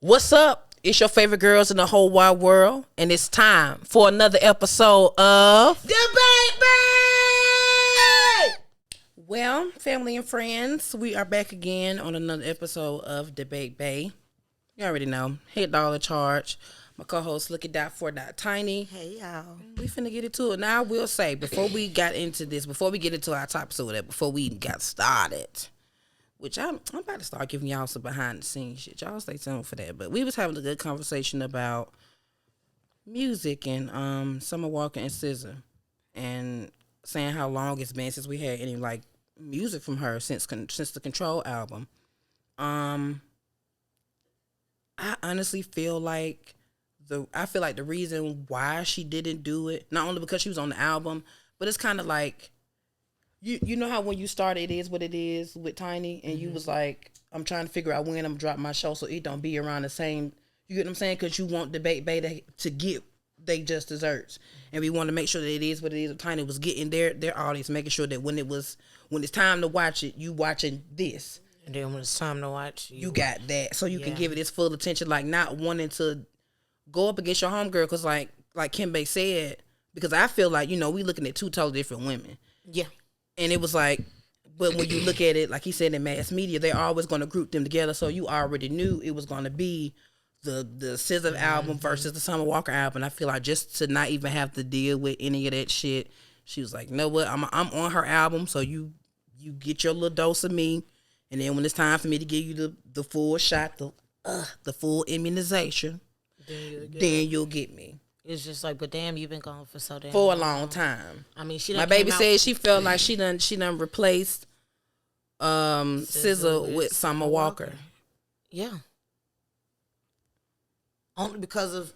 What's up? It's your favorite girls in the whole wide world, and it's time for another episode of Debate Bay! Well, family and friends, we are back again on another episode of Debate Bay. You already know, Head Dollar Charge. My co-host, Tiny. Hey, y'all. We finna get into it. Now, I will say, before we get into our topics or whatever, before we even got started, which I'm about to start giving y'all some behind the scenes shit. Y'all stay tuned for that. But we was having a good conversation about music and Summer Walker and SZA, and saying how long it's been since we had any like music from her since the Control album. I honestly feel like the reason why she didn't do it, not only because she was on the album, but it's kind of like, you know how when you start It Is What It Is with Tiny, and you was like, I'm trying to figure out when I'm dropping my show so it don't be around the same, you get what I'm saying? Because you want Debate Bay to get they just desserts. And we want to make sure that It Is What It Is with Tiny was getting their audience, making sure that when it's time to watch it, you watching this. And then when it's time to watch, you got that. So you can give it its full attention, like not wanting to go up against your homegirl, because like Kimbe said, because I feel like, we looking at two totally different women. Yeah. And it was like, but when you look at it, like he said, in mass media, they're always going to group them together. So you already knew it was going to be the SZA album versus the Summer Walker album. I feel like just to not even have to deal with any of that shit, she was like, "No, what? I'm on her album, so you get your little dose of me, and then when it's time for me to give you the full shot, the full immunization, then you'll get me." It's just like, but damn, you've been gone for so damn for a long time. I mean, my baby said she felt like she done replaced SZA with Summer Walker. Yeah. Only because of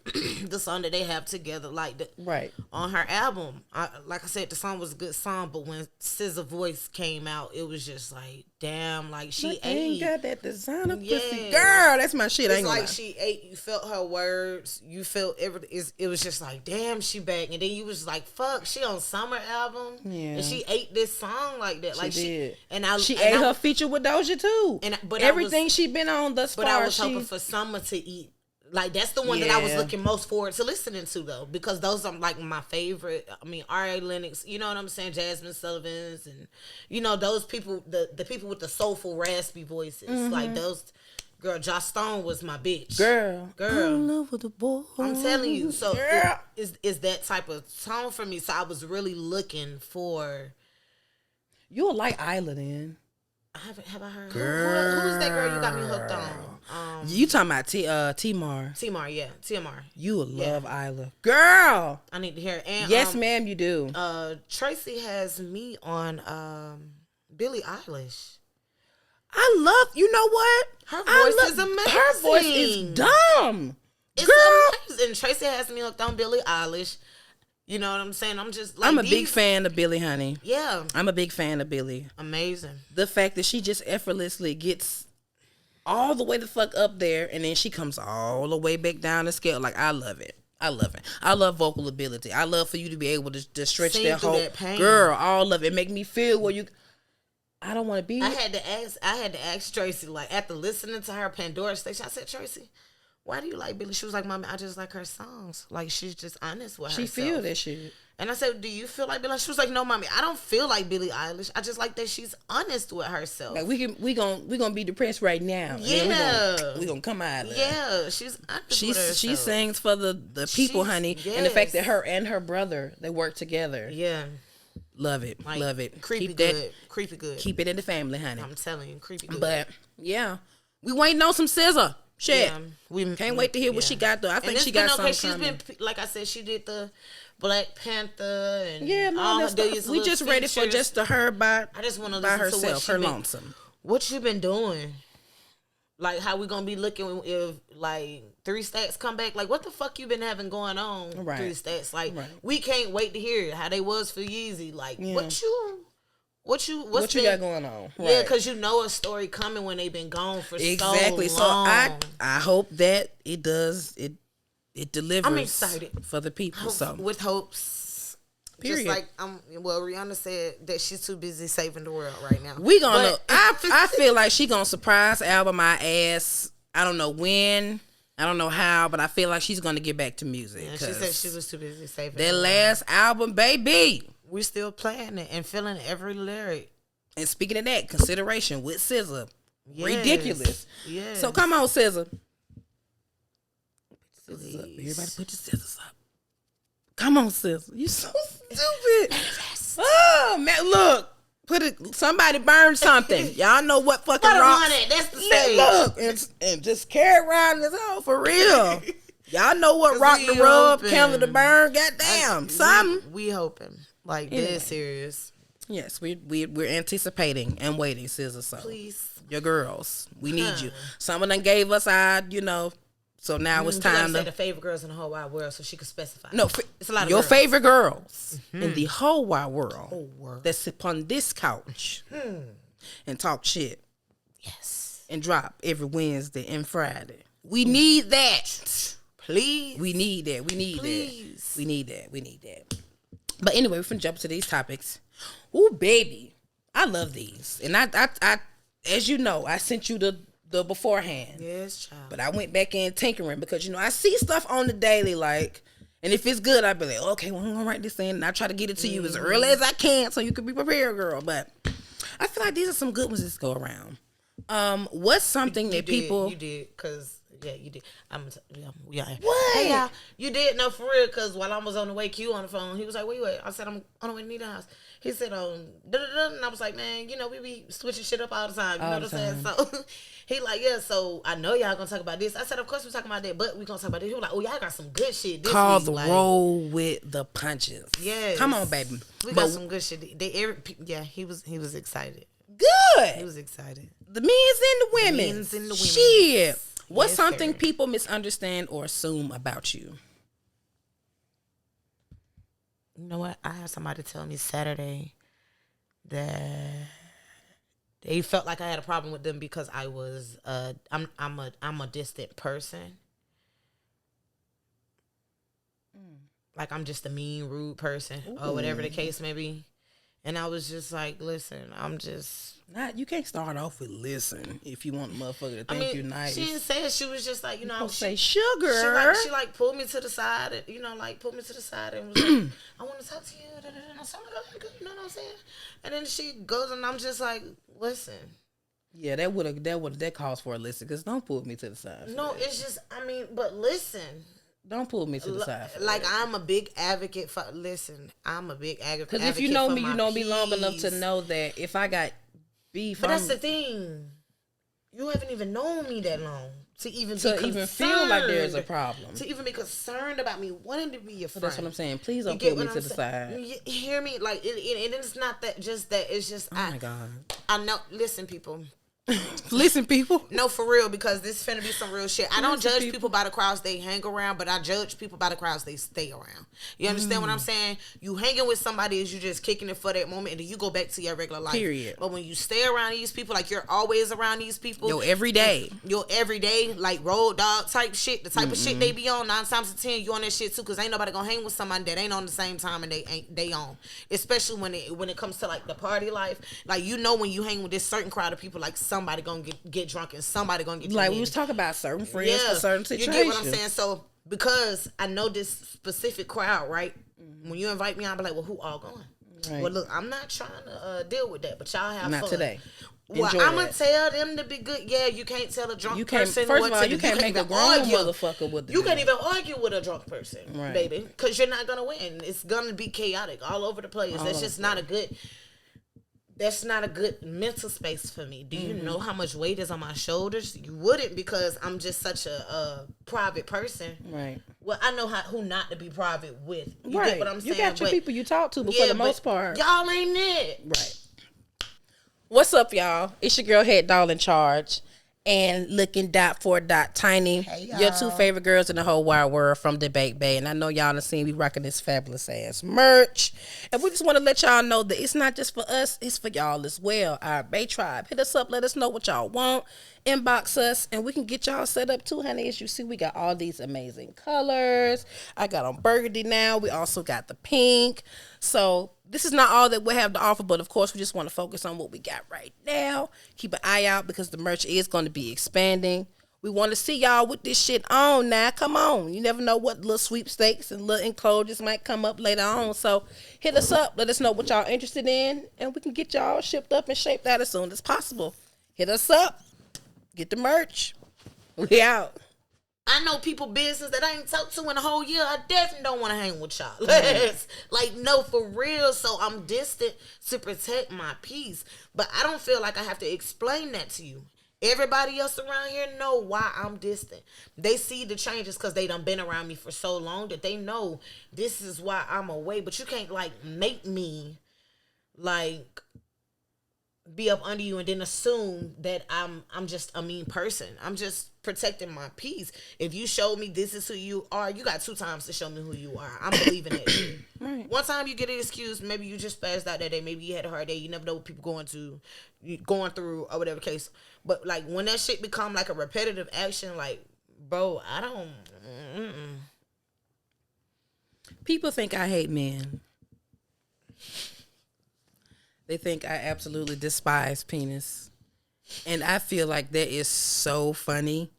the song that they have together, right on her album. Like I said, the song was a good song, but when SZA voice came out, it was just like, damn, like she ain't got that designer pussy, girl. That's my shit. It's I ain't like she ate. You felt her words. You felt everything. It was just like, damn, she back. And then you was like, fuck, she on Summer album. Yeah, and she ate this song like that. Like she did. She ate her feature with Doja too. But everything she been on thus far. But I was hoping for Summer to eat. Like, that's the one that I was looking most forward to listening to, though, because those are, like, my favorite. I mean, R.A. Lennox, you know what I'm saying? Jasmine Sullivan's, and, those people, the people with the soulful, raspy voices. Mm-hmm. Like, those, girl, Joss Stone was my bitch. Girl. I'm in love with the boy. I'm telling you. So, it's that type of song for me. So, I was really looking for. You'll like Isla, then. Have I heard? Girl. Who's that girl you got me hooked on? You talking about T-Mar. T-Mar, yeah. T-Mar. You will love Isla. Girl! I need to hear it. And, yes, ma'am, you do. Tracy has me on Billie Eilish. I love, you know what? Her voice is amazing. Her voice is dumb. It's girl. Amazing. Tracy has me hooked on Billie Eilish. You know what I'm saying? I'm just like, I'm a big fan of Billie, honey. Yeah. I'm a big fan of Billie. Amazing. The fact that she just effortlessly gets all the way the fuck up there, and then she comes all the way back down the scale. Like, I love it. I love vocal ability. I love for you to be able to stretch that whole that girl. All of it. Make me feel where you. I don't want to be. I had to ask Tracy, like, after listening to her Pandora station, I said, Tracy, why do you like Billie? She was like, Mommy, I just like her songs. Like, she's just honest with herself. She feel that shit. And I said, do you feel like Billie? She was like, no, Mommy, I don't feel like Billie Eilish. I just like that she's honest with herself. Like, we gonna be depressed right now. Yeah. We gonna come out of it. Yeah, she's honest with herself. She sings for the people, honey. Yes. And the fact that her and her brother, they work together. Yeah. Love it. Like, love it. Creepy good. Creepy good. Keep it in the family, honey. I'm telling you, creepy good. But, yeah. We waiting on some SZA. Shit. Yeah, we can't wait to hear what she got though. I think she got something coming. She's been, like I said, she did the Black Panther and all that stuff. We just ready for just her by herself, her lonesome. What you been doing? Like, how we gonna be looking if like 3 Stacks come back? Like, what the fuck you been having going on? Right. 3 Stacks. Like, we can't wait to hear how they was for Yeezy. Like, What you got going on? Yeah, because you know a story coming when they've been gone for so long. Exactly. So I hope that it delivers. I'm excited for the people. With hopes. Period. Just like Rihanna said that she's too busy saving the world right now. I feel like she gonna surprise album my ass. I don't know when. I don't know how, but I feel like she's going to get back to music. Yeah, she said she was too busy saving that last album, baby. We're still playing it and feeling every lyric. And speaking of that, Consideration with SZA. Yes. Ridiculous. Yes. So come on, SZA. Please. Up. Everybody put your scissors up. Come on, SZA. You so stupid. Oh, man, look. Somebody burn something. Y'all know what fucking rock. That's the same. Look, and just carry around this hole for real. Y'all know what rock the rub, candle to burn. Goddamn, something. We hoping like dead serious. Yes, we're anticipating and waiting, SZA. So please, your girls, we need you. Someone done gave us our, So now it's time to say the favorite girls in the whole wide world, so she could specify. No, it's a lot of your girls. favorite girls in the whole wide world. That's upon this couch and talk shit. Yes, and drop every Wednesday and Friday. We need that, please. We need that. We need that. We need that. We need that. But anyway, we're finna jump to these topics. Ooh, baby, I love these, and I, as you know, I sent you the beforehand. Yes, child. But I went back in tinkering because I see stuff on the daily, like, and if it's good, I'd be like, okay, well, I'm gonna write this in, and I try to get it to you as early as I can so you can be prepared, girl. But I feel like these are some good ones that go around. What's something that people you did because you did. Yeah. What? Hey, y'all, you did no for real because while I was on the way, Q on the phone, he was like, "Where you at?" I said, "I'm on the way to Nini's house." He said, and I was like, "Man, we be switching shit up all the time." You know what I'm saying? So he like, "Yeah." So I know y'all gonna talk about this. I said, "Of course we're talking about that, but we gonna talk about this." He was like, "Oh, y'all got some good shit." This call week. the roll with the punches. Yes. Come on, baby. We got some good shit. He was excited. Good. He was excited. The men's and the women. The men's and the women. Shit. What's something sir. people misunderstand or assume about you? You know what? I had somebody tell me Saturday that they felt like I had a problem with them because I was I'm a distant person. Like I'm just a mean, rude person or whatever the case may be. And I was just like, listen, I'm just you can't start off with listen if you want a motherfucker to think you're nice. She didn't say it. She was just like, say sugar. She like pulled me to the side and pulled me to the side and was like, I want to talk to you. So I'm like, okay, you know what I'm saying? And then she goes and I'm just like, listen. Yeah, that calls for a listen, because don't pull me to the side. No, it's just but listen. Don't pull me to the side. Like I'm a big advocate for. Listen, I'm a big advocate. Because if you know me, you know me long enough to know that if I got beef, but that's the thing. You haven't even known me that long to even feel like there's a problem. To even be concerned about me wanting to be your friend. That's what I'm saying. Please don't pull me to the side. You hear me? Like, and it's not that. Just that. It's just. Oh my God. I know. Listen, people. Listen, people. No, for real, because this finna be some real shit. I don't judge people by the crowds they hang around, but I judge people by the crowds they stay around. You understand what I'm saying? You hanging with somebody is you just kicking it for that moment, and then you go back to your regular life. Period. But when you stay around these people, like you're always around these people. Your everyday, like road dog type shit, the type of shit they be on. 9 times out of 10, you on that shit too, because ain't nobody gonna hang with somebody that ain't on the same time and they on. Especially when it comes to like the party life, like when you hang with this certain crowd of people, like somebody gonna get drunk and somebody gonna get like we was talking about certain friends for certain situations. You get what I'm saying? So because I know this specific crowd, right? When you invite me, I'll be like, well, who all going? Right. Well, look, I'm not trying to deal with that, but y'all have fun. Not today. Well, I'm gonna tell them to be good. Yeah, you can't tell a drunk person. First of all, you can't make a grown motherfucker with the. You can't even argue with a drunk person, baby, because you're not gonna win. It's gonna be chaotic all over the place. That's just not a good. That's not a good mental space for me. Do you know how much weight is on my shoulders? You wouldn't, because I'm just such a private person. Right. Well, I know who not to be private with. You get what I'm saying? You got your people you talk to, but for the most part, y'all ain't it. Right. What's up, y'all? It's your girl, Head Doll in Charge. And looking .4.tiny. Hey, your 2 favorite girls in the whole wide world from Debate Bay. And I know y'all done seen me rocking this fabulous ass merch. And we just want to let y'all know that it's not just for us, it's for y'all as well. Our Bay Tribe. Hit us up, let us know what y'all want. Inbox us, and we can get y'all set up too, honey. As you see, we got all these amazing colors. I got on burgundy now. We also got the pink. So this is not all that we have to offer, but of course we just want to focus on what we got right now. Keep an eye out because the merch is going to be expanding. We want to see y'all with this shit on now. Come on. You never know what little sweepstakes and little enclosures might come up later on. So hit us up. Let us know what y'all interested in. And we can get y'all shipped up and shaped out as soon as possible. Hit us up. Get the merch. We out. I know people business that I ain't talked to in a whole year. I definitely don't want to hang with y'all. Like, no, for real. So I'm distant to protect my peace. But I don't feel like I have to explain that to you. Everybody else around here know why I'm distant. They see the changes because they done been around me for so long that they know this is why I'm away. But you can't, like, make me, like, be up under you and then assume that I'm just a mean person. I'm just protecting my peace. If you show me this is who you are, you got 2 times to show me who you are. I'm believing that shit. Right. One time you get an excuse, maybe you just spazzed out that day, maybe you had a hard day, you never know what people going through or whatever case. But like when that shit become like a repetitive action, like, bro, I don't. People think I hate men. They think I absolutely despise penis. And I feel like that is so funny,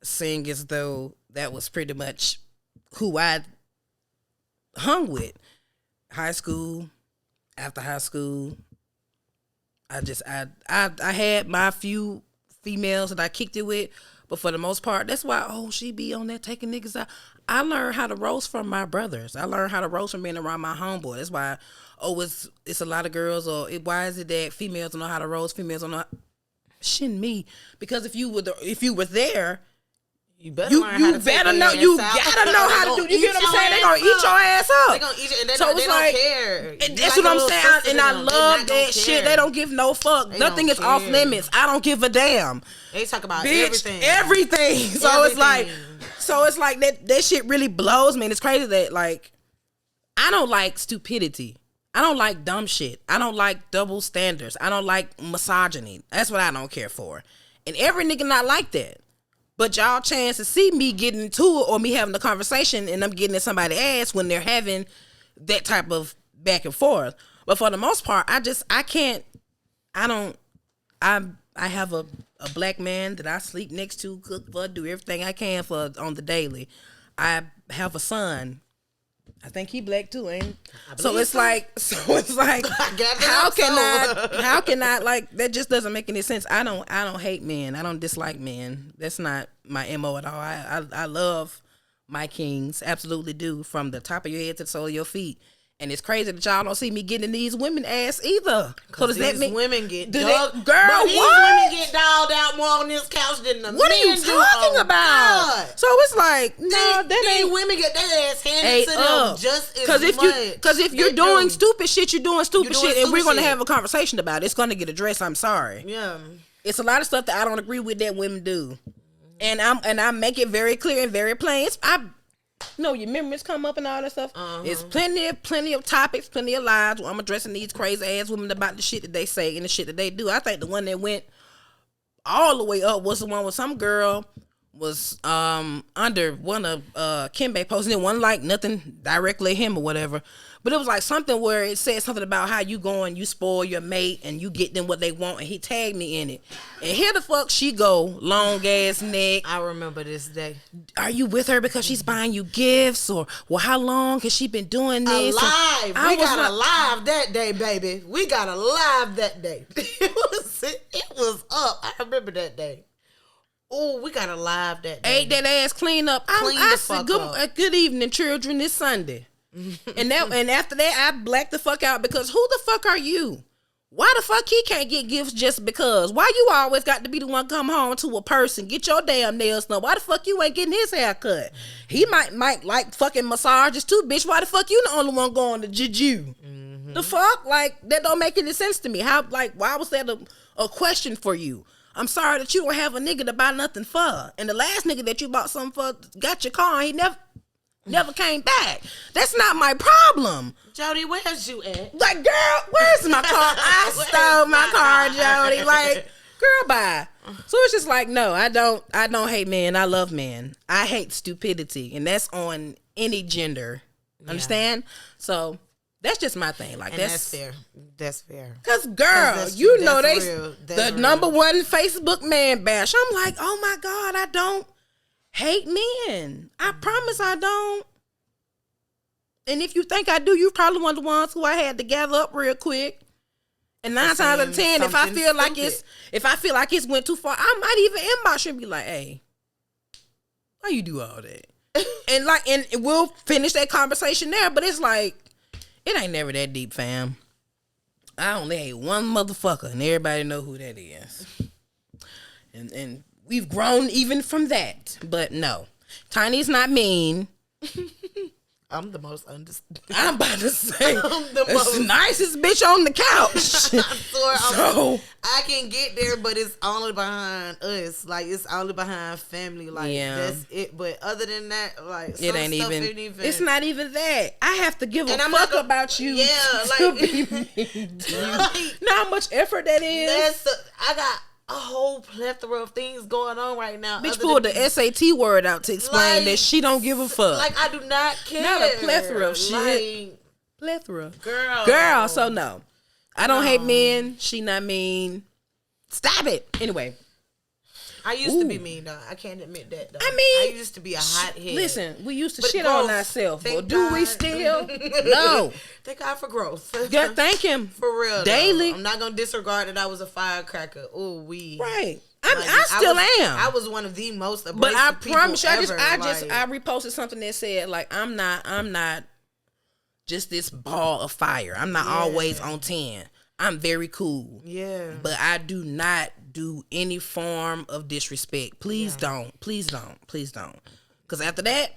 seeing as though that was pretty much who I hung with. High school, after high school, I had my few females that I kicked it with, but for the most part, that's why, she be on there taking niggas out. I learned how to roast from my brothers. I learned how to roast from being around my homeboy. That's why, it's a lot of girls, why is it that females don't know how to roast, females don't know shouldn't me? Because if you were there, you better learn how to gotta know how to do. You get what I'm saying? They gonna eat your ass up. They gonna eat you, and they don't care. That's what I'm saying, and I love that shit. They don't give no fuck. Nothing is off limits. I don't give a damn. They talk about everything. So it's like that shit really blows me. And it's crazy that, like, I don't like stupidity. I don't like dumb shit. I don't like double standards. I don't like misogyny. That's what I don't care for. And every nigga not like that. But y'all chance to see me getting into it or me having a conversation and I'm getting in somebody's ass when they're having that type of back and forth. But for the most part, I have a black man that I sleep next to, cook for, do everything I can for on the daily. I have a son. I think he black too, ain't he? So it's like how can I like that just doesn't make any sense. I don't hate men. I don't dislike men. That's not my MO at all. I love my kings, absolutely do, from the top of your head to the sole of your feet. And it's crazy that y'all don't see me getting these women ass either. So does that mean women get women get dolled out more on this couch than the men do? What are you talking about? God. So it's like, no, these women get their ass handed to them just as much. Because if you're doing stupid shit, you're doing stupid shit, and we're gonna have a conversation about it. It's gonna get addressed. I'm sorry. Yeah, it's a lot of stuff that I don't agree with that women do, and I make it very clear and very plain. Your memories come up and all that stuff. There's plenty of topics, plenty of lives where I'm addressing these crazy ass women about the shit that they say and the shit that they do. I think the one that went all the way up was the one where some girl was under one of Kimbe posting. It wasn't like nothing directly him or whatever, but it was like something where it said something about how you go and you spoil your mate and you get them what they want, and he tagged me in it. And here the fuck she go, long ass neck. I remember this day. Are you with her because she's buying you gifts, or how long has she been doing this? Alive. We got alive that day, baby. We got alive that day. It was up. I remember that day. Oh, we got alive that day. Ate that ass clean up. I said, good evening, children. It's Sunday. and after that, I blacked the fuck out because who the fuck are you? Why the fuck he can't get gifts just because? Why you always got to be the one come home to a person, get your damn nails done? Why the fuck you ain't getting his hair cut? He might like fucking massages too, bitch. Why the fuck you the only one going to juju? Mm-hmm. The fuck? Like, that don't make any sense to me. How, like, why was that a question for you? I'm sorry that you don't have a nigga to buy nothing for. And the last nigga that you bought something for got your car and he never came back. That's not my problem. Jody, where's you at? Like, girl, where's my car? I stole my car, Jody. Like, girl, bye. So it's just like, no, I don't hate men. I love men. I hate stupidity. And that's on any gender. Understand? So That's just my thing. Like, that's fair. That's fair. Cause girl, you know the number one Facebook man bash. I'm like, oh my God, I don't hate men. I promise I don't. And if you think I do, you probably one of the ones who I had to gather up real quick. And 9 times out of 10, if I feel like it's went too far, I might even inbox you and be like, hey, why you do all that? and we'll finish that conversation there. But it's like, it ain't never that deep, fam. I only hate one motherfucker, and everybody know who that is. And we've grown even from that. But no, Tiny's not mean. I'm the most understand. I'm about to say, I'm the most nicest bitch on the couch. I can get there, but it's only behind us. Like, it's only behind family. Like, that's it. But other than that, like, it ain't even. It's not even that. I have to give a fuck about you. Yeah, like, know how much effort that is. I got a whole plethora of things going on right now. Bitch pulled the SAT word out to explain that she don't give a fuck. Like, I do not care. Not a plethora of shit. Like, plethora. Girl. So no. I don't hate men. She not mean. Stop it. Anyway. I used to be mean, though. I can't admit that, though. I mean, I used to be a hothead. Listen, we used to shit on ourselves, but do we still? No. Thank God for growth. God, thank him. For real. Daily. Though. I'm not going to disregard that I was a firecracker. Oh, Right. I still am. I was one of the most abrasive But I promise you, ever. I reposted something that said, like, I'm not just this ball of fire. I'm not always on 10. I'm very cool. Yeah. But I do not do any form of disrespect. Please don't. Please don't. Please don't. Because after that,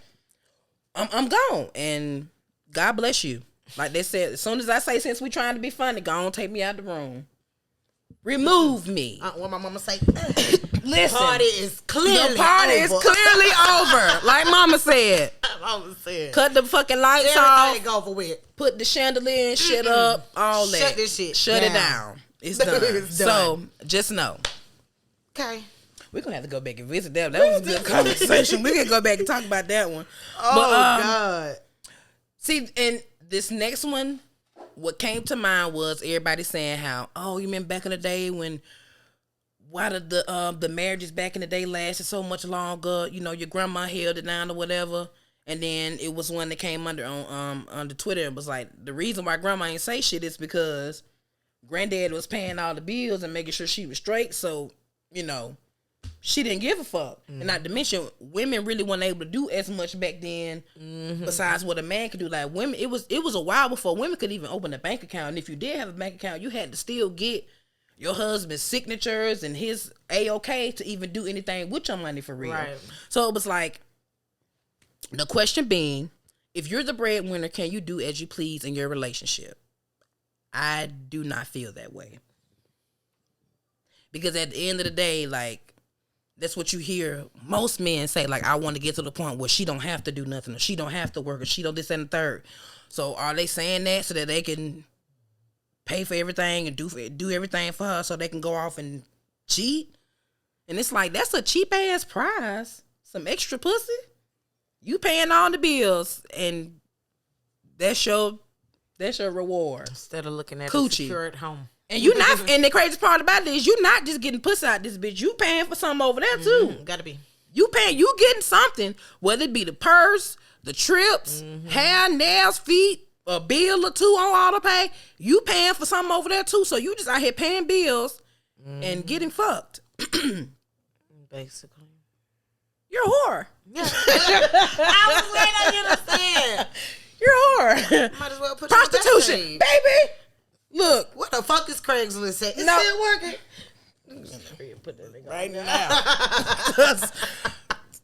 I'm gone. And God bless you. Like they said, as soon as I say, since we trying to be funny, go on, take me out the room. Remove me. What my mama say? Listen. The party is clearly over. Like mama said. Mama said. Cut the fucking lights off. Everything over with. Put the chandelier and shit up. All that. Shut this shit Shut it down. It's done. It's done. So, just know. Okay. We're going to have to go back and visit that. That was a good conversation. We can go back and talk about that one. Oh, God. See, and this next one, what came to mind was everybody saying how, oh, you remember back in the day when, why did the marriages back in the day lasted so much longer? You know, your grandma held it down or whatever. And then it was one that came under Twitter and was like, the reason why grandma ain't say shit is because granddad was paying all the bills and making sure she was straight. So, you know, she didn't give a fuck. And not to mention, women really weren't able to do as much back then besides what a man could do. Like women, it was a while before women could even open a bank account. And if you did have a bank account, you had to still get your husband's signatures and his A-OK to even do anything with your money for real. Right. So it was like, the question being, if you're the breadwinner, can you do as you please in your relationship? I do not feel that way. Because at the end of the day, like, that's what you hear most men say. Like, I want to get to the point where she don't have to do nothing, or she don't have to work, or she don't this and the third. So are they saying that so that they can pay for everything and do everything for her so they can go off and cheat? And it's like, that's a cheap ass prize. Some extra pussy. You paying all the bills, and that's your reward. Instead of looking at Coochie. A secure at home. And you not, and the crazy part about it is you not just getting pussy out this bitch. You paying for something over there too. Gotta be. You getting something, whether it be the purse, the trips, hair, nails, feet, a bill or two on auto pay. You paying for something over there too. So you just out here paying bills and getting fucked. Basically. You're a whore. Yeah. I was waiting on you to say it. You're a whore. Might as well put prostitution, baby. Look, what the fuck is Craigslist say? It's still working. Put that nigga right now.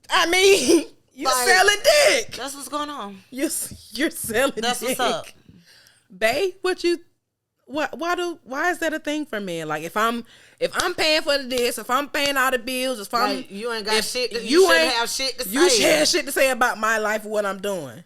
I mean, you're selling dick. That's what's going on. You're selling That's dick. What's up. Bae, why is that a thing for men? Like if I'm paying for this, if I'm paying all the bills, if I'm you ain't got shit, you shouldn't have shit to say. You should have shit to say about my life or what I'm doing.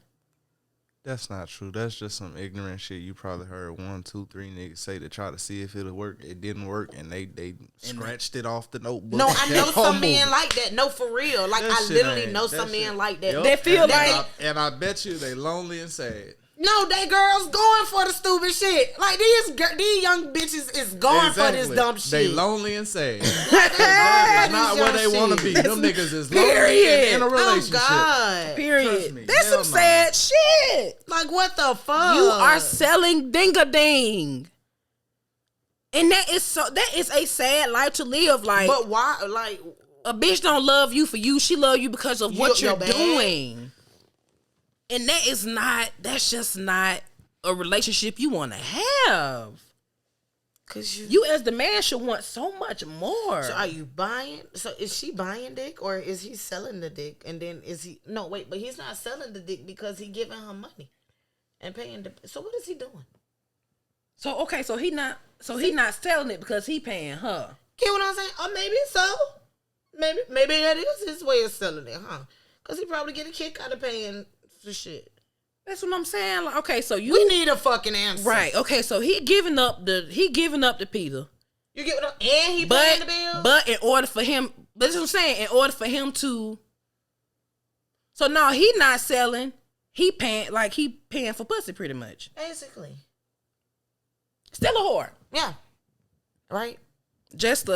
That's not true. That's just some ignorant shit you probably heard 1, 2, 3 niggas say to try to see if it'll work. It didn't work, and they scratched it off the notebook. No, I know some men like that. No, for real. Like I literally know some men like that. They feel and I bet you they lonely and sad. No, they girls going for the stupid shit. Like these young bitches is going for this dumb shit. They lonely and sad. That is not where they want to be. Them niggas is lonely and in a relationship. Oh God. Period. That's some sad shit. Like what the fuck? You are selling ding-a-ding. And that is a sad life to live. Like, but why? Like, a bitch don't love you for you. She love you because of what you're doing. And that's just not a relationship you want to have. Cause you as the man should want so much more. So are you buying? So is she buying dick or is he selling the dick? And then no, wait, but he's not selling the dick because he giving her money and paying so what is he doing? So he not selling it because he paying her. Get what I'm saying? Or maybe so. Maybe that is his way of selling it, huh? Because he probably get a kick out of paying for shit. That's what I'm saying. Like, okay, so we need a fucking answer, right? Okay, so he giving up the Peter. You giving up, and he paying the bill. But in order for him, that's what I'm saying. In order for him to, so now he not selling. He paying for pussy pretty much. Basically, still a whore. Yeah, right. Just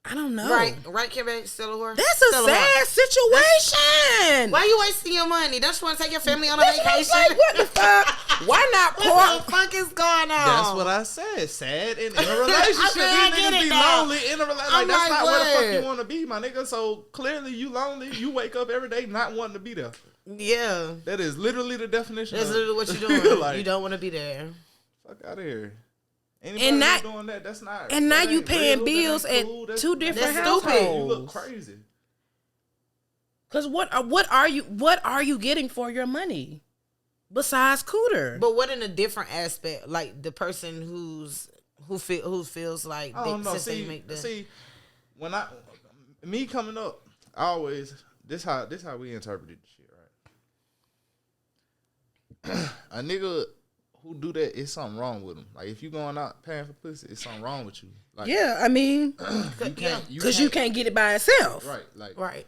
I don't know. Right, Kimberly, still a whore. That's a sad situation. Why you wasting your money? Don't you want to take your family on a vacation? What the fuck? Why not pour? What the fuck is going on? That's what I said. Sad and in a relationship. These niggas be lonely in a relationship. Like, that's not where the fuck you want to be, my nigga. So clearly you lonely. You wake up every day not wanting to be there. Yeah. That is literally the definition. That's literally what you're doing. Like, you don't want to be there. Fuck out of here. Anybody doing that, that's not. And now you paying bills at two different households. You look crazy. Cause what are you getting for your money besides cooter? But what in a different aspect, like the person who feels like see when me coming up, I always this how we interpreted the shit, right? A nigga who do that, it's something wrong with them. Like if you going out paying for pussy, it's something wrong with you. Like, yeah, I mean, because you can't get it by itself, right? Like right.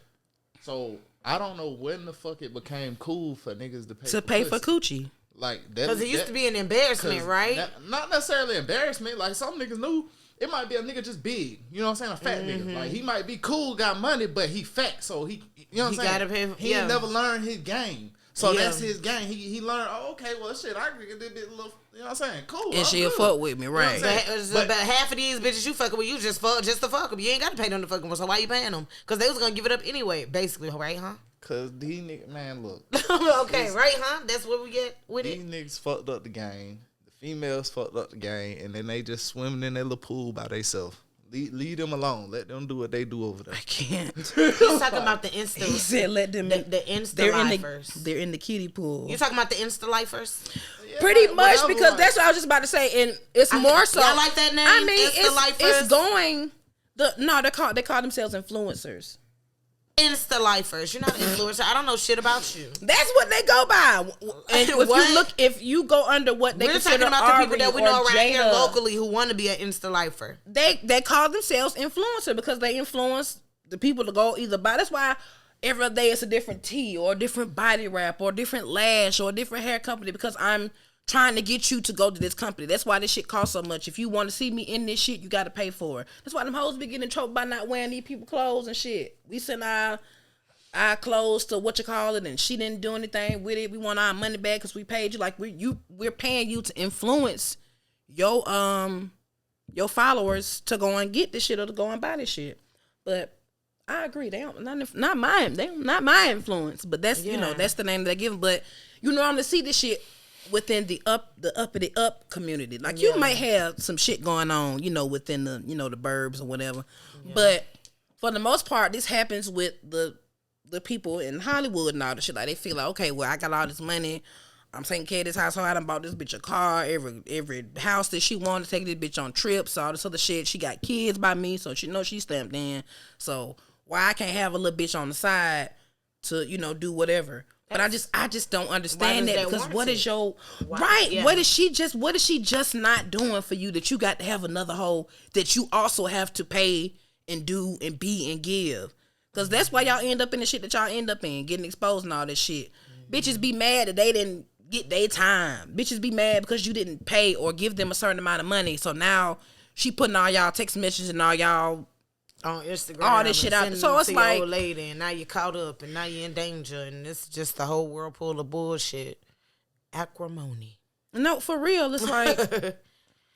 So I don't know when the fuck it became cool for niggas to pay for coochie. Like that, because it used to be an embarrassment, right? Not necessarily embarrassment. Like some niggas knew it might be a nigga just big. You know what I'm saying? A fat nigga. Like he might be cool, got money, but he fat, so he. You know what I'm saying? Gotta pay. He never learned his game. So that's his game. He learned, okay, well, shit, I can get this bit little, you know what I'm saying? Cool. And she'll fuck with me, right? You know but about half of these bitches you fucking with, you just to fuck them. You ain't got to pay them to fucking with, so why you paying them? Because they was going to give it up anyway, basically, right, huh? Because these niggas, man, look. Okay, right, huh? That's what we get with these it? These niggas fucked up the game. The females fucked up the game, and then they just swimming in their little pool by themselves. Leave them alone. Let them do what they do over there. I can't. He's talking about the Insta. He said let them. The Insta lifers. They're in the kiddie pool. You talking about the Insta lifers? Yeah, pretty much, because that's what I was just about to say, and it's more so. I like that name. I mean, it's going. They call themselves influencers. Insta lifers. You're not an influencer. I don't know shit about you. That's what they go by. And if you go under what they consider, we're talking about the people that we know around here locally who want to be an Insta lifer. They call themselves influencer because they influence the people to go either buy. That's why every day it's a different tea or a different body wrap or a different lash or a different hair company, because I'm trying to get you to go to this company. That's why this shit costs so much. If you want to see me in this shit, you got to pay for it. That's why them hoes be getting in trouble by not wearing these people clothes and shit. We send our clothes to and she didn't do anything with it. We want our money back because we paid you. Like we're paying you to influence your followers to go and get this shit or to go and buy this shit. But I agree, they don't not my influence. But that's that's the name that they give them. But I'm gonna see this shit within the uppity community. Like you might have some shit going on, within the the burbs or whatever. Yeah. But for the most part, this happens with the people in Hollywood and all the shit. Like they feel like, okay, well, I got all this money. I'm taking care of this household. I done bought this bitch a car. Every house that she wanted to take this bitch on trips, all this other shit. She got kids by me, so she knows she's stamped in. So why I can't have a little bitch on the side to do whatever? But I just don't understand that, because what is your right? Yeah. What is she just not doing for you that you got to have another hoe that you also have to pay and do and be and give? Because that's why y'all end up in the shit that y'all end up in, getting exposed and all this shit. Bitches be mad that they didn't get their time. Bitches be mad because you didn't pay or give them a certain amount of money. So now she putting all y'all text messages and all y'all on Instagram, all this shit out. So it's like, old lady, and now you're caught up, and now you're in danger, and it's just the whole whirlpool of bullshit. Acrimony. No, for real, it's like,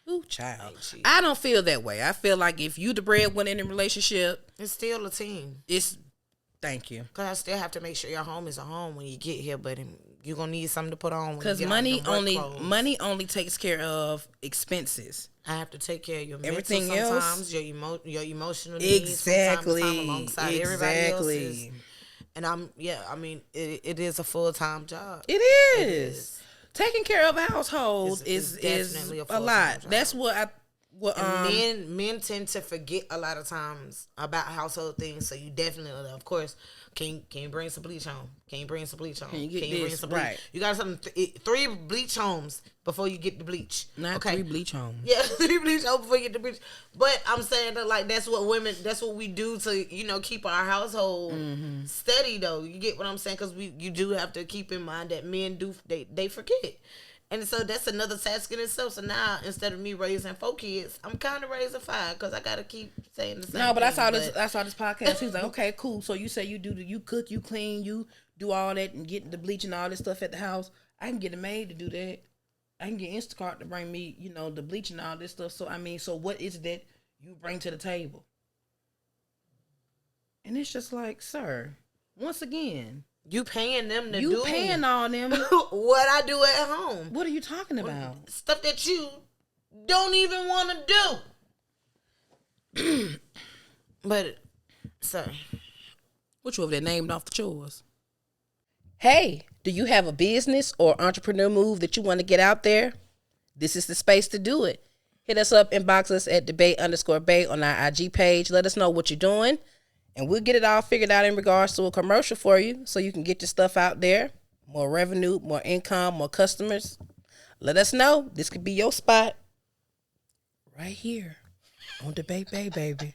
ooh, child. I don't feel that way. I feel like if you the breadwinner in a relationship, it's still a team. Thank you. Cause I still have to make sure your home is a home when you get here, but you're gonna need something to put on. Because money only takes care of expenses. I have to take care of your everything mental else, sometimes, your emotional needs from time to time alongside everybody else's. And it is a full-time job. It is. Taking care of a household is a lot. Job. That's what men tend to forget a lot of times about household things. So you definitely, of course, can you bring some bleach home? Can you bring some bleach home? Can you bring some bleach? Right. You got some 3 bleach homes before you get the bleach. Not 3 bleach homes. Yeah, 3 bleach homes before you get the bleach. But I'm saying that like that's what we do to keep our household steady though. You get what I'm saying? Because you do have to keep in mind that men they forget. And so that's another task in itself. So now, instead of me raising 4 kids, I'm kind of raising 5 because I got to keep saying the same thing. No, but I saw this podcast. He was like, okay, cool. So you say you cook, you clean, you do all that and get the bleach and all this stuff at the house. I can get a maid to do that. I can get Instacart to bring me, the bleach and all this stuff. So, so what is it that you bring to the table? And it's just like, sir, once again, you paying them to do. You paying all them. What I do at home. What are you talking about? Stuff that you don't even want to do. But, sorry. What you over there named off the chores? Hey, do you have a business or entrepreneur move that you want to get out there? This is the space to do it. Hit us up, inbox us at debate_bay on our IG page. Let us know what you're doing. And we'll get it all figured out in regards to a commercial for you so you can get your stuff out there. More revenue, more income, more customers. Let us know. This could be your spot. Right here on Debate Bay, baby.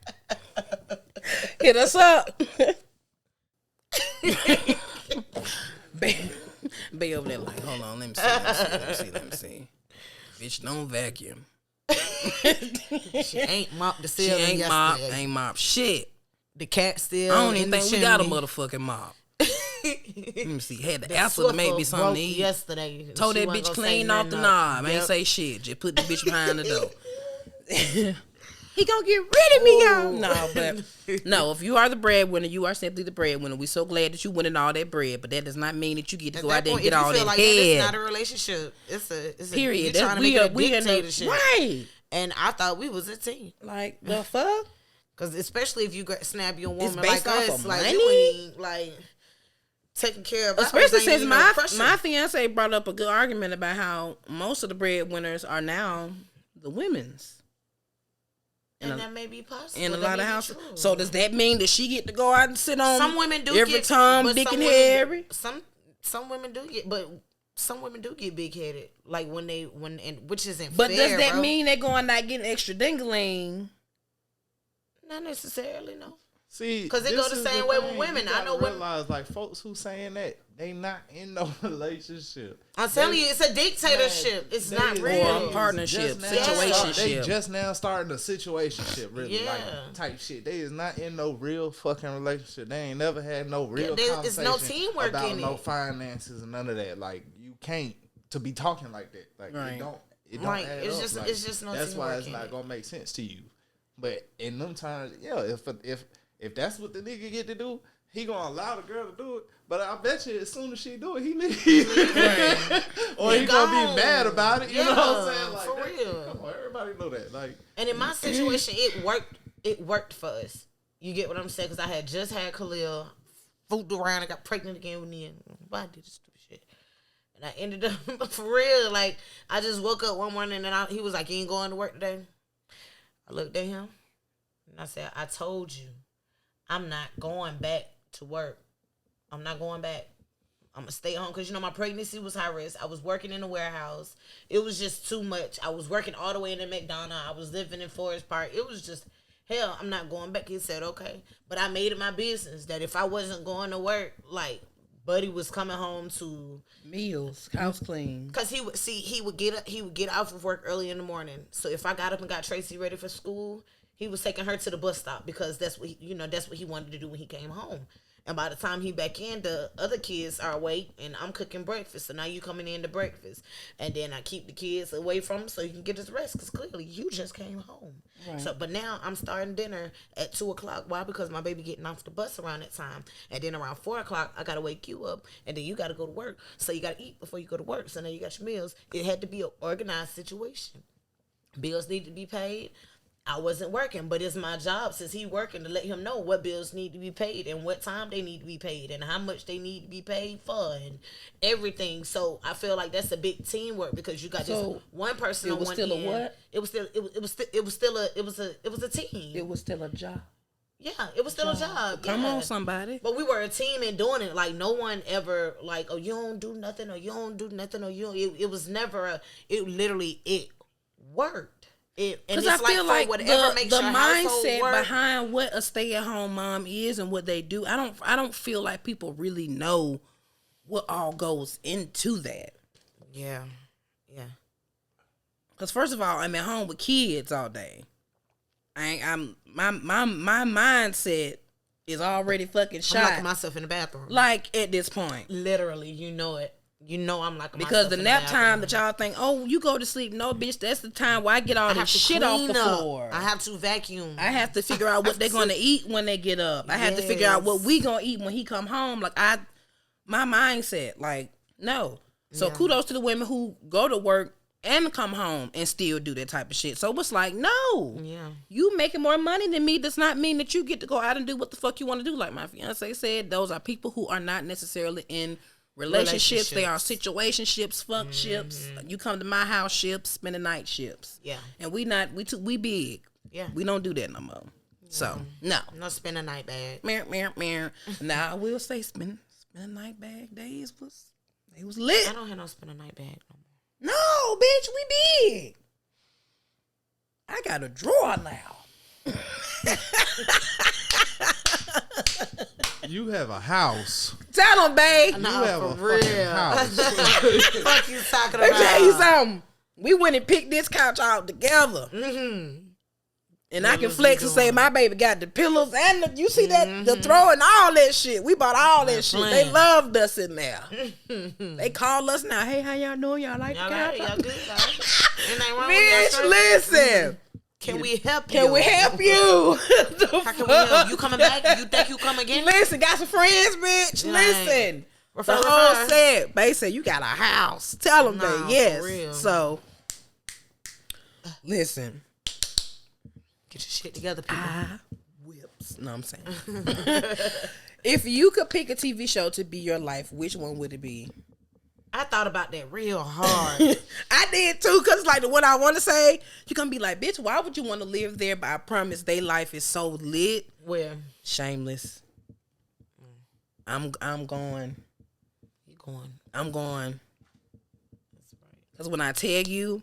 Hit us up. Bay over there like, hold on, let me see. Bitch, don't vacuum. She ain't mopped the ceiling yesterday. Ain't mopped shit. The cat still. I don't even think we got a motherfucking mop. Let me see. Had the apple to make me something to eat. Yesterday. Told that bitch clean off the knob. Ain't say shit. Just put the bitch behind the door. He gonna get rid of me, y'all. No, if you are the breadwinner, you are simply the breadwinner. We so glad that you winning all that bread, but that does not mean that you get to go out there and get all that like head. It's not a relationship. It's period. You're trying to make it a dictatorship. Right. And I thought we was a team. Like the fuck. Because especially if you snap your woman like us, like money? You ain't like taking care of. Especially since my fiance brought up a good argument about how most of the breadwinners are now the women's. And that may be possible in a lot of houses. So does that mean that she get to go out and sit on? Some women do every time Dick and Harry. Some women do get, but some women do get big headed. Like when which isn't. But fair, does that bro. mean they're going out getting extra dingling? Not necessarily, no. See, because it go the same way with women. I know women. Realize like folks who saying that they not in no relationship. I'm telling you, it's a dictatorship. It's not real. Or a partnership, situationship. They just now starting a situationship, really, yeah. like type shit. They is not in no real fucking relationship. They ain't never had no real conversation. It's no teamwork about in no it. finances and none of that. Like you can't to be talking like that. Like right. it don't like, add it's up. just like, it's just no that's teamwork. That's why it's not gonna make sense to you. But in them times, yeah, if that's what the nigga get to do, he gonna allow the girl to do it. But I bet you as soon as she do it, he leave. Right. Or he gonna be mad about it. You know what I'm saying? Like, for real. Come on, everybody know that. Like, and in my situation, it worked. It worked for us. You get what I'm saying? Because I had just had Khalil, fooled around, I got pregnant again with Nini. Why I did this stupid shit? And I ended up for real. Like I just woke up one morning and he was like, "You ain't going to work today?" I looked at him and I said, "I told you, I'm not going back to work. I'm not going back. I'm going to stay home." Because, my pregnancy was high risk. I was working in a warehouse. It was just too much. I was working all the way in the McDonald's. I was living in Forest Park. It was just, hell, I'm not going back. He said, okay. But I made it my business that if I wasn't going to work, like, Buddy was coming home to meals, house clean. Cause he would get off of work early in the morning. So if I got up and got Tracy ready for school, he was taking her to the bus stop because that's what that's what he wanted to do when he came home. And by the time he back in, the other kids are awake, and I'm cooking breakfast. So now you coming in to breakfast, and then I keep the kids away from him so you can get his rest. Cause clearly you just came home. Right. So, but now I'm starting dinner at 2:00. Why? Because my baby getting off the bus around that time, and then around 4:00 I gotta wake you up, and then you gotta go to work. So you gotta eat before you go to work. So now you got your meals. It had to be an organized situation. Bills need to be paid. I wasn't working, but it's my job since he working to let him know what bills need to be paid and what time they need to be paid and how much they need to be paid for and everything. So I feel like that's a big teamwork because you got just one person on one end. It was still a what? It was a team. It was still a job. Yeah, it was still a job. Come on, somebody. But we were a team in doing it. Like no one ever like, oh, you don't do nothing, or you don't do nothing, or you don't. It was never it worked. Because I feel like the mindset behind what a stay-at-home mom is and what they do, I don't feel like people really know what all goes into that. Yeah. Because first of all, I'm at home with kids all day. My mindset is already fucking shot. I'm locking myself in the bathroom. Like at this point, literally, you know it. You know I'm like because the nap time that y'all think, oh, you go to sleep. No, bitch, that's the time where I get all this shit off the floor. I have to vacuum. I have to figure out what they're gonna eat when they get up. I have to figure out what we gonna eat when he come home. Like my mindset, like no. So kudos to the women who go to work and come home and still do that type of shit. So it's like, no, you making more money than me does not mean that you get to go out and do what the fuck you want to do. Like my fiance said, those are people who are not necessarily in relationships. They are situationships, fuck ships. You come to my house ships, spend the night ships. Yeah. And we big. Yeah. We don't do that no more. Yeah. So no spend a night bag. Now I will say spend a night bag days was lit. I don't have no spend a night bag no more. No, bitch, we big. I got a drawer now. You have a house. Tell them, babe. You have a fucking house. Fuck you talking about? Let me tell you something. We went and picked this couch out together. Mm-hmm. And I can flex and say my baby got the pillows and you see that the throw and all that shit. We bought all that shit. They loved us in there. They call us now. Hey, how y'all doing? Y'all like the couch? Y'all good? Bitch, listen. Can we help you? Can we help you? How can we help? You coming back? You think you come again? Listen, got some friends, bitch. Listen. The whole set. They said, you got a house. Tell them that. Yes. For real. So, listen. Get your shit together, people. Whips. No, I'm saying. If you could pick a TV show to be your life, which one would it be? I thought about that real hard. I did too, because like the one I want to say, you're going to be like, bitch, why would you want to live there? But I promise their life is so lit. Where? Shameless. I'm going. You going? I'm going. That's right. Because when I tell you,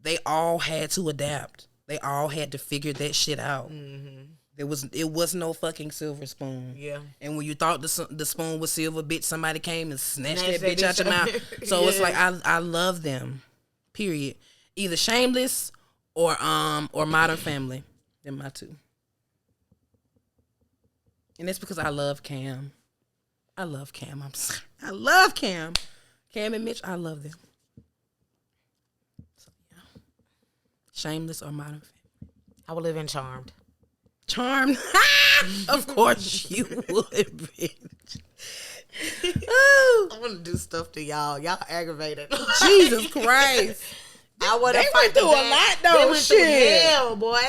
they all had to adapt. They all had to figure that shit out. Mm-hmm. It was no fucking silver spoon. Yeah. And when you thought the spoon was silver, bitch, somebody came and snatched that bitch out your mouth. So it's like I love them. Period. Either Shameless or Modern Family. They're my two. And it's because I love Cam. I love Cam. I love Cam. Cam and Mitch, I love them. So yeah. Shameless or Modern Family. I would live in Charmed. Charmed? Of course you would, bitch. I want to do stuff to y'all. Y'all aggravated. Jesus Christ. I would have went through a lot, though. They went through hell, boy.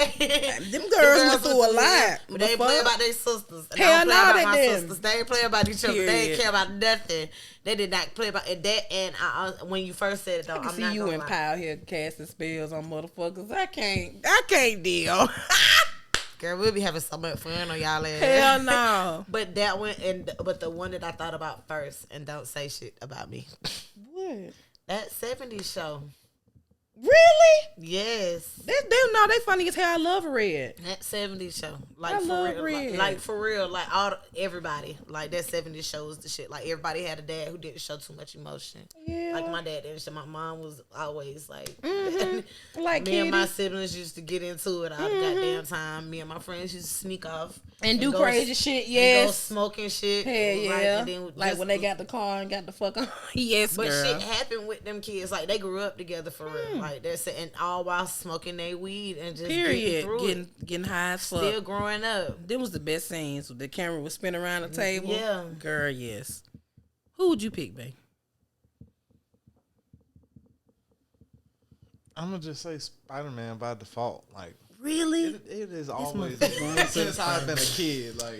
Them girls went through a lot. But they ain't play about their sisters. Hell no, they didn't. Sisters. They ain't play about each other. Period. They ain't care about nothing. They did not play about it. That and when you first said it, though, I can see you and Kyle here casting spells on motherfuckers. I can't deal. Girl, we'll be having so much fun on y'all ass. Hell no. But that one, but the one that I thought about first, and don't say shit about me. What? That 70s show. Really? Yes. They funny as hell. I love Red. That 70s show. Like, I for love real. Red. Like, for real. Like, everybody. Like, that 70s show was the shit. Like, everybody had a dad who didn't show too much emotion. Yeah. Like, my dad didn't show. My mom was always like, like me and my siblings used to get into it all the goddamn time. Me and my friends used to sneak off. And do crazy shit, And yes. go smoking shit. Hell yeah. And then like when they got the car and got the fuck on. Yes, but girl. shit happened with them kids. Like, they grew up together for real. Like, that's it. And all while smoking their weed and just getting high as fuck. Still growing up. Them was the best scenes. The camera would spin around the table. Yeah. Girl, yes. Who would you pick, babe? I'm gonna just say Spider-Man by default. Like, really? It is always since I've been a kid. Like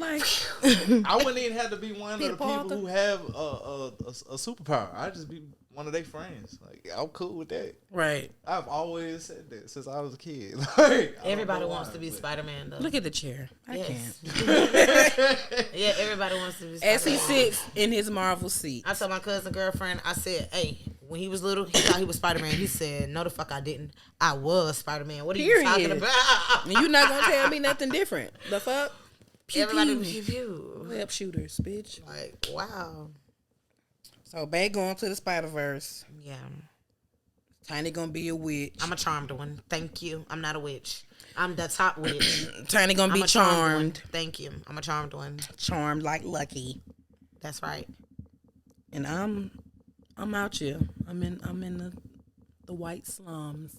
I wouldn't even have to be one Peter of the people Parker? who have a superpower. I'd just be one of their friends. Like, I'm cool with that. Right. I've always said that since I was a kid. Like, Everybody wants to be Spider-Man, though. Look at the chair. I can't. Yeah, everybody wants to be Spider-Man. As he sits in his Marvel seat. I told my cousin girlfriend, I said, hey, when he was little, he thought he was Spider-Man. He said, no, the fuck I didn't. I was Spider-Man. What are you talking about? And you not going to tell me nothing different. The fuck? Pew, Everybody pew. pew pew. Web shooters, bitch. Like, wow. So, babe going to the Spider-Verse. Yeah. Tiny gonna be a witch. I'm a charmed one. Thank you. I'm not a witch. I'm the top witch. Tiny gonna be I'm a charmed charmed. one. Thank you. I'm a charmed one. Charmed like Lucky. That's right. And I'm out here. I'm in the white slums.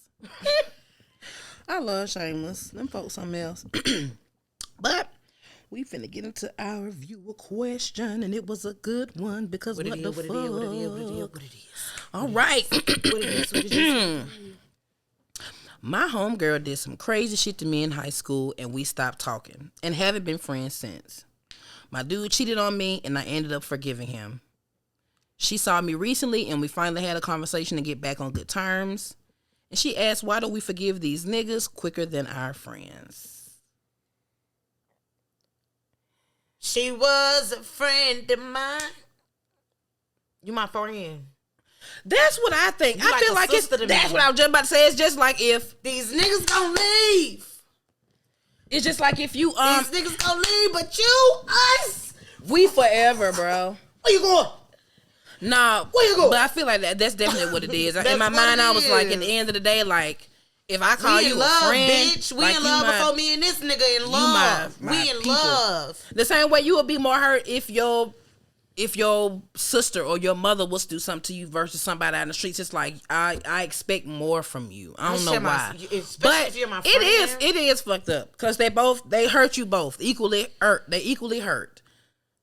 I love Shameless. Them folks something else. But we finna get into our viewer question, and it was a good one because what the fuck? All right. My homegirl did some crazy shit to me in high school, and we stopped talking and haven't been friends since. My dude cheated on me, and I ended up forgiving him. She saw me recently, and we finally had a conversation to get back on good terms. And she asked, why don't we forgive these niggas quicker than our friends? She was a friend of mine. You my friend. That's what I think. You I feel like it's. That's what I was just about to say. It's just like if these niggas gonna leave. It's just like if you these niggas gonna leave, but you, us, we forever, bro. Where you going? Nah, where you going? But I feel like that's definitely what it is. In my mind, I was like, at the end of the day, like, if I call you a friend, bitch. We in love before me and this nigga in love. We in love. The same way you would be more hurt if your sister or your mother was to do something to you versus somebody out in the streets. It's like I expect more from you. I don't know why, but if you're my friend, it is fucked up because they hurt you both equally. They equally hurt.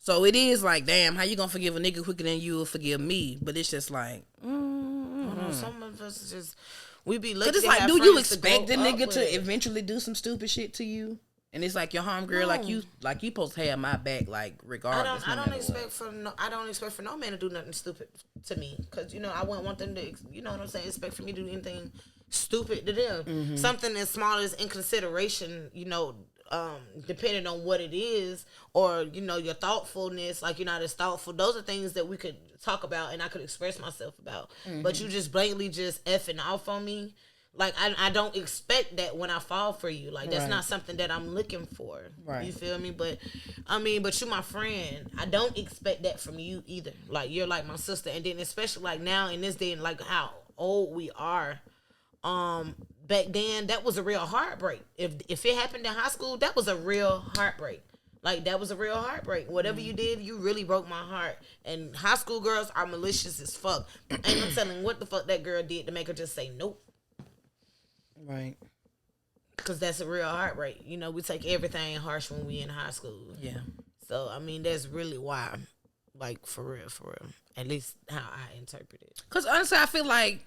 So it is like, damn, how you gonna forgive a nigga quicker than you will forgive me? But it's just like, some of us just. We be looking. It's like, do you expect the nigga to eventually do some stupid shit to you? And it's like your homegirl, like you supposed to have my back, like regardless. I don't expect for no man to do nothing stupid to me, because I wouldn't want them to, what I'm saying, expect for me to do anything stupid to them. Mm-hmm. Something as small as inconsideration, depending on what it is, or your thoughtfulness, like you're not as thoughtful. Those are things that we could talk about and I could express myself about. Mm-hmm. But you just blatantly just effing off on me. Like, I don't expect that when I fall for you. Like, that's not something that I'm looking for. Right. You feel me? But, but you my friend. I don't expect that from you either. Like, you're like my sister. And then especially, like, now in this day and, like, how old we are. Back then, that was a real heartbreak. If it happened in high school, that was a real heartbreak. Like, that was a real heartbreak. Whatever you did, you really broke my heart. And high school girls are malicious as fuck. Ain't no telling what the fuck that girl did to make her just say nope. Right. Because that's a real heartbreak. We take everything harsh when we in high school. Yeah. So, that's really why. Like, for real. At least how I interpret it. Because honestly, I feel like,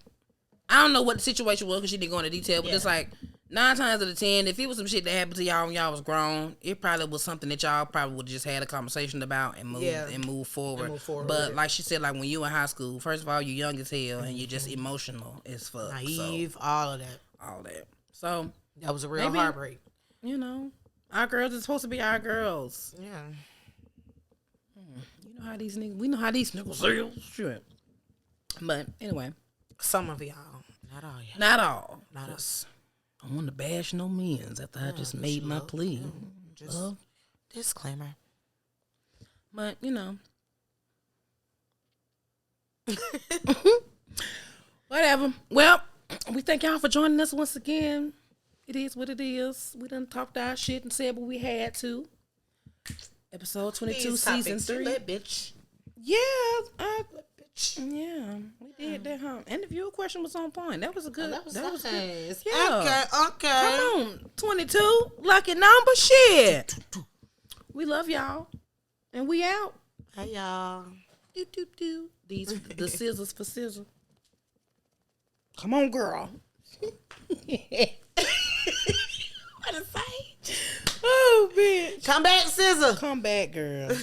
I don't know what the situation was because she didn't go into detail, but it's like, 9 times out of 10, if it was some shit that happened to y'all when y'all was grown, it probably was something that y'all probably would just had a conversation about and move forward. But like she said, like when you in high school, first of all, you young as hell and you're just emotional as fuck. Naive, all of that. So that was a real heartbreak. Our girls are supposed to be our girls. Yeah. We know how these niggas feel. Shit. But anyway. Some of y'all. Not all, yeah. Not all. Not all. I want to bash no men's after I just made my plea. Just disclaimer. But, whatever. Well, we thank y'all for joining us once again. It is what it is. We done talked our shit and said what we had to. Episode 22, season 3. Bitch. Yeah, yeah, we did that, huh? And the viewer question was on point. That was a good. That was good. Yeah. Okay. Come on, 22, lucky number. Shit. We love y'all, and we out. Hey y'all. Do do do. These the scissors for scissor. Come on, girl. What to say? Oh, bitch. Come back, scissor. Come back, girl.